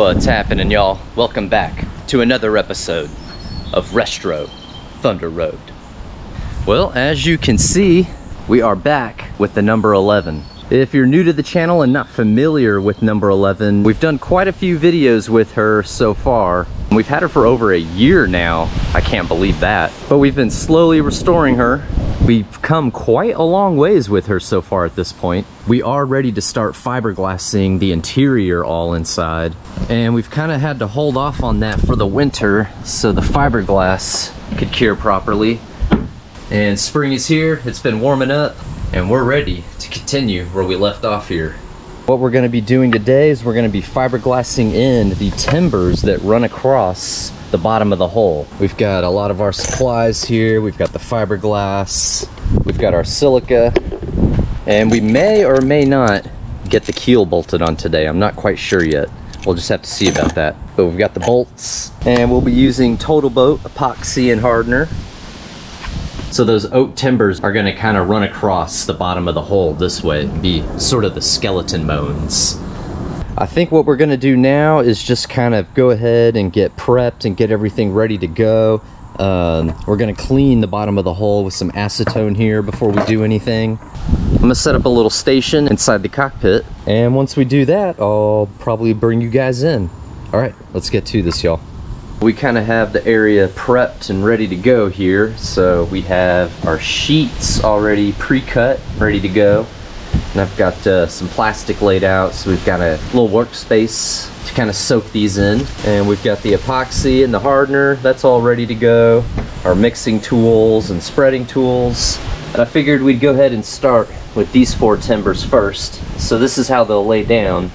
What's happening, y'all? Welcome back to another episode of Retro Thunder Road. Well, as you can see, we are back with the number 11. If you're new to the channel and not familiar with number 11, we've done quite a few videos with her so far. We've had her for over a year now. I can't believe that. But we've been slowly restoring her. We've come quite a long ways with her so far at this point. We are ready to start fiberglassing the interior all inside. And we've kind of had to hold off on that for the winter so the fiberglass could cure properly. And spring is here, it's been warming up, and we're ready to continue where we left off here. What we're going to be doing today is we're going to be fiberglassing in the timbers that run across the bottom of the hole. We've got a lot of our supplies here. We've got the fiberglass, we've got our silica, and we may or may not get the keel bolted on today. I'm not quite sure yet. We'll just have to see about that. But we've got the bolts, and we'll be using Total Boat epoxy and hardener. So those oak timbers are going to kind of run across the bottom of the hole this way, be sort of the skeleton bones. I think what we're going to do now is just kind of go ahead and get prepped and get everything ready to go. We're going to clean the bottom of the hole with some acetone here before we do anything. I'm going to set up a little station inside the cockpit, and once we do that, I'll probably bring you guys in. All right, let's get to this, y'all. We kind of have the area prepped and ready to go here. So we have our sheets already pre-cut, ready to go. And I've got some plastic laid out, so we've got a little workspace to kind of soak these in. And we've got the epoxy and the hardener, that's all ready to go. Our mixing tools and spreading tools. And I figured we'd go ahead and start with these 4 timbers first. So this is how they'll lay down,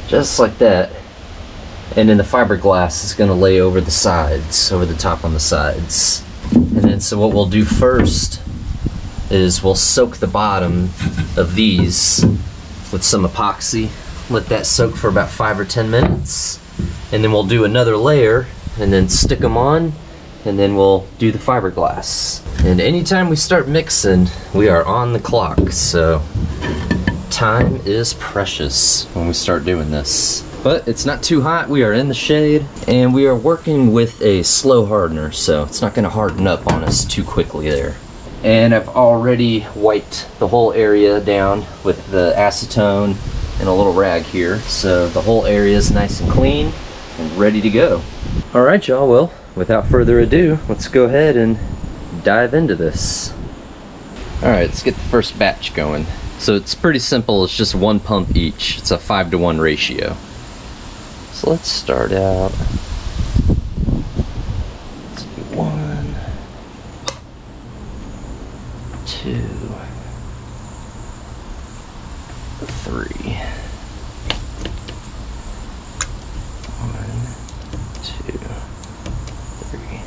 just like that. And then the fiberglass is going to lay over the sides, over the top on the sides. And then so what we'll do first is we'll soak the bottom of these with some epoxy. Let that soak for about 5 or 10 minutes. And then we'll do another layer and then stick them on, and then we'll do the fiberglass. And anytime we start mixing, we are on the clock. So time is precious when we start doing this. But it's not too hot, we are in the shade, and we are working with a slow hardener, so it's not going to harden up on us too quickly there. And I've already wiped the whole area down with the acetone and a little rag here, so the whole area is nice and clean and ready to go. Alright y'all, well, without further ado, let's go ahead and dive into this. Alright, let's get the first batch going. So it's pretty simple, it's just 1 pump each. It's a 5-to-1 ratio. So let's start out. Let's do 1, 2, 3. 1, 2, 3.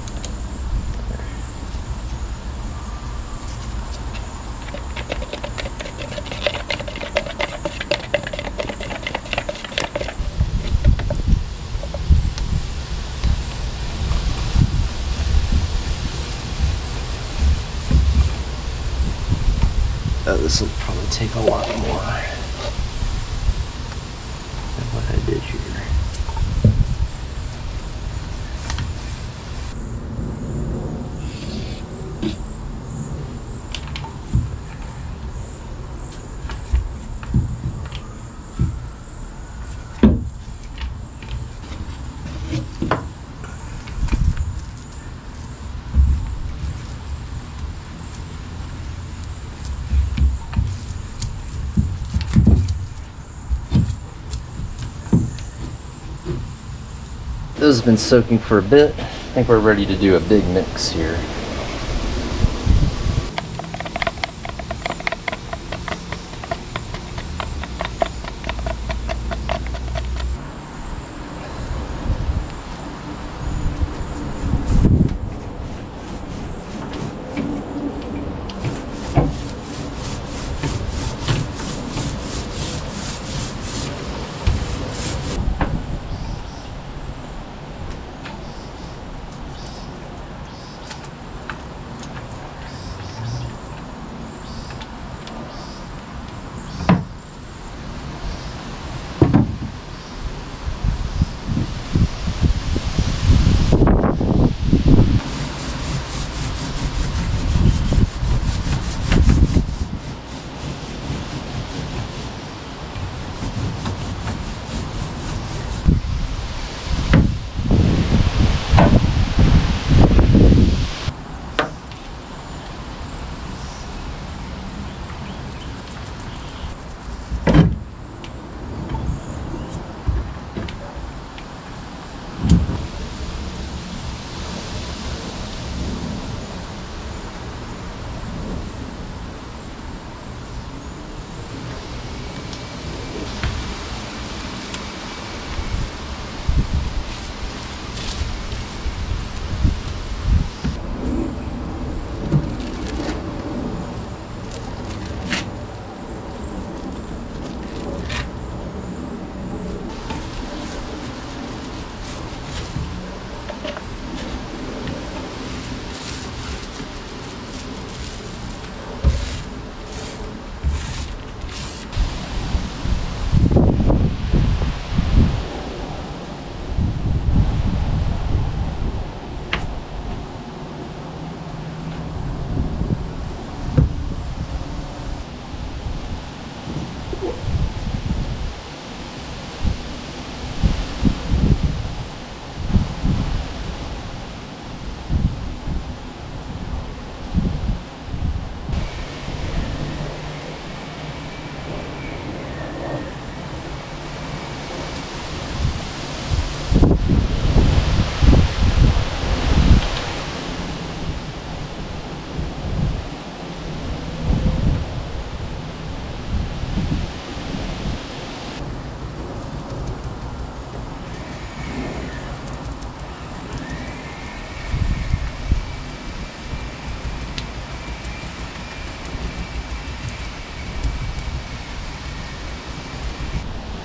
This will probably take a lot more than what I did here. Those have been soaking for a bit. I think we're ready to do a big mix here.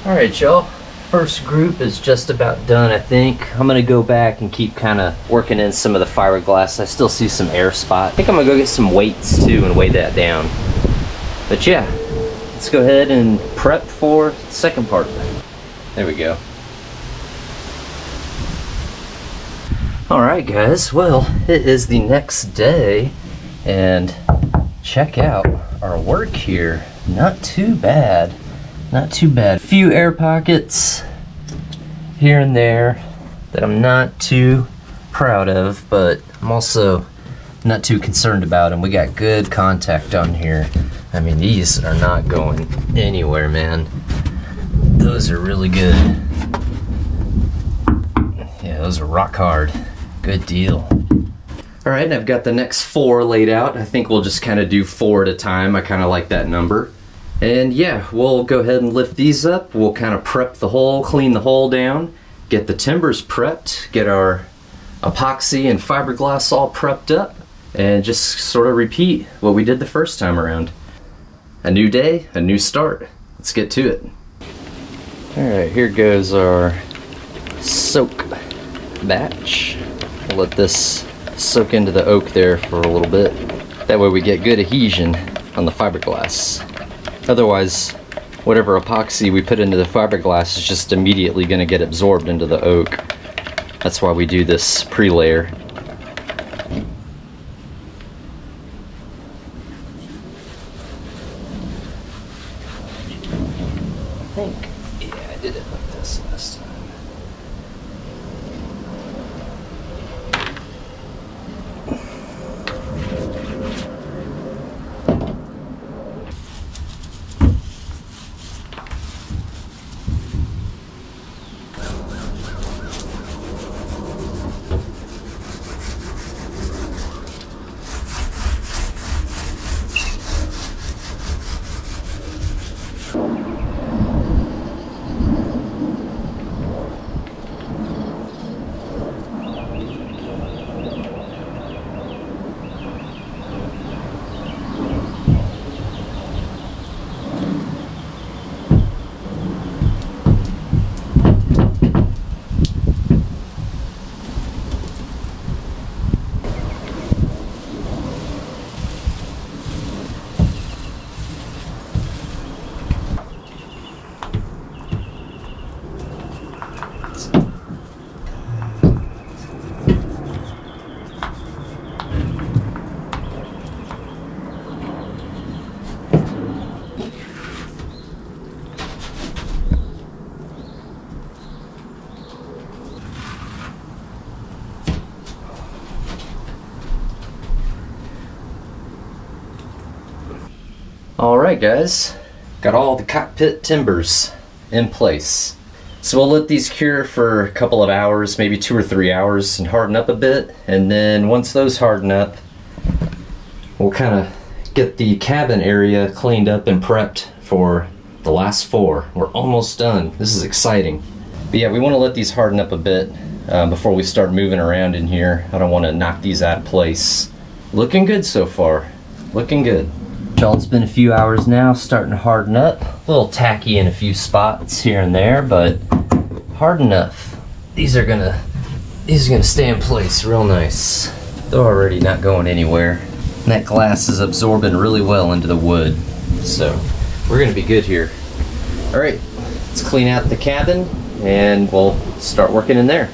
All right, y'all. First group is just about done, I think. I'm gonna go back and keep kind of working in some of the fiberglass. I still see some air spot. I think I'm gonna go get some weights too and weigh that down. But yeah, let's go ahead and prep for the second part. There we go. All right, guys. Well, it is the next day, and check out our work here. Not too bad. Not too bad. A few air pockets here and there that I'm not too proud of, but I'm also not too concerned about them. We got good contact on here. I mean, these are not going anywhere, man. Those are really good. Yeah, those are rock hard. Good deal. All right, and I've got the next 4 laid out. I think we'll just kind of do 4 at a time. I kind of like that number. And yeah, we'll go ahead and lift these up. We'll kind of prep the hole, clean the hole down, get the timbers prepped, get our epoxy and fiberglass all prepped up, and just sort of repeat what we did the first time around. A new day, a new start. Let's get to it. All right, here goes our soak batch. We'll let this soak into the oak there for a little bit. That way we get good adhesion on the fiberglass. Otherwise, whatever epoxy we put into the fiberglass is just immediately going to get absorbed into the oak. That's why we do this pre-layer. I think, yeah, I did it like this last time. Alright guys, got all the cockpit timbers in place. So we'll let these cure for a couple of hours, maybe 2 or 3 hours, and harden up a bit. And then once those harden up, we'll kind of get the cabin area cleaned up and prepped for the last 4. We're almost done. This is exciting. But yeah, we want to let these harden up a bit before we start moving around in here. I don't want to knock these out of place. Looking good so far. Looking good. Y'all, it's been a few hours now, starting to harden up. A little tacky in a few spots here and there, but hard enough. These are gonna stay in place real nice. They're already not going anywhere. And that glass is absorbing really well into the wood. So we're gonna be good here. All right, let's clean out the cabin and we'll start working in there.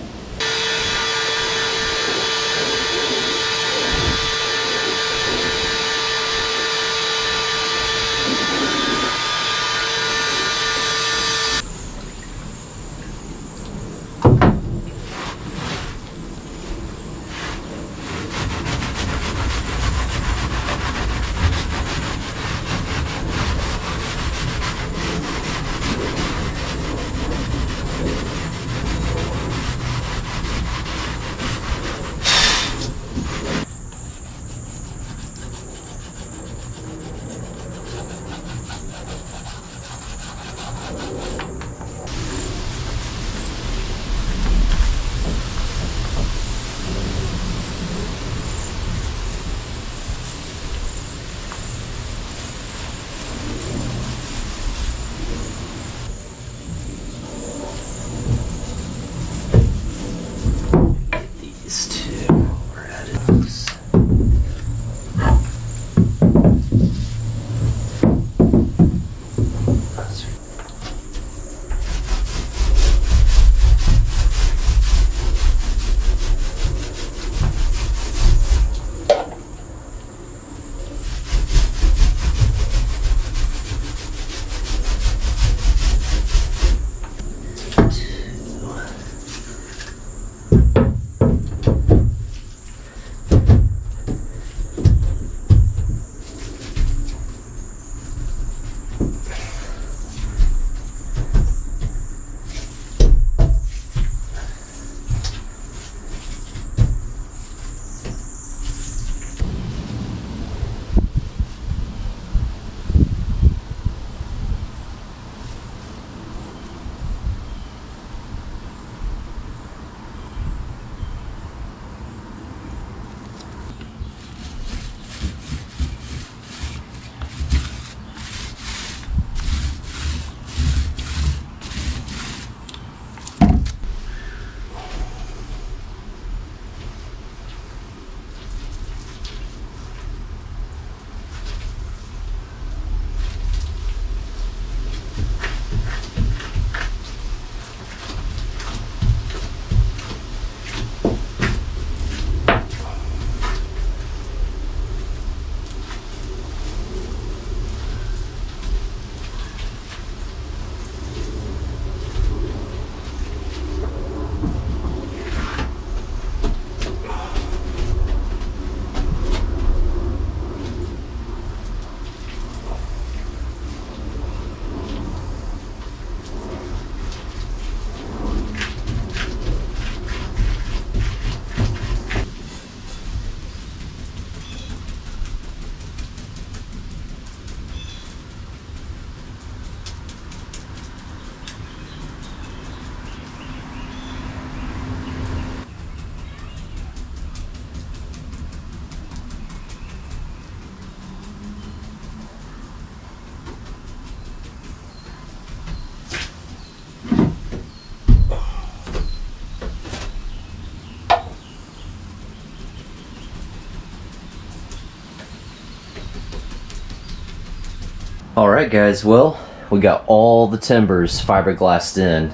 All right, guys, well, we got all the timbers fiberglassed in.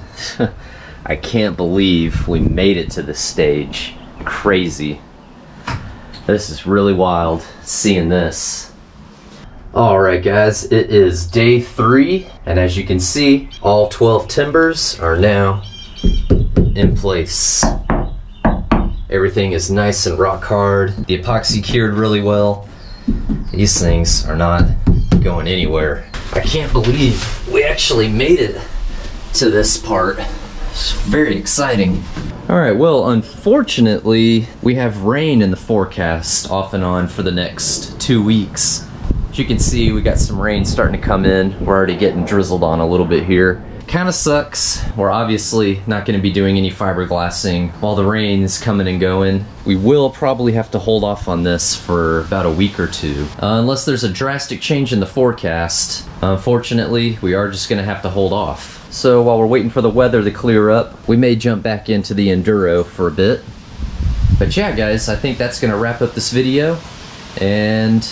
I can't believe we made it to this stage. Crazy. This is really wild, seeing this. All right, guys, it is day 3, and as you can see, all 12 timbers are now in place. Everything is nice and rock hard. The epoxy cured really well. These things are not going anywhere. I can't believe we actually made it to this part. It's very exciting. All right, well, unfortunately, we have rain in the forecast off and on for the next 2 weeks. As you can see, we got some rain starting to come in. We're already getting drizzled on a little bit here. Kind of sucks. We're obviously not going to be doing any fiberglassing while the rain is coming and going. We will probably have to hold off on this for about a week or two, unless there's a drastic change in the forecast. Unfortunately, we are just going to have to hold off. So while we're waiting for the weather to clear up, we may jump back into the Enduro for a bit. But yeah, guys, I think that's going to wrap up this video. And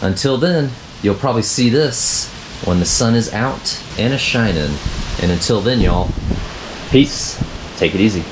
until then, you'll probably see this when the sun is out and a shining. And until then, y'all, peace. Take it easy.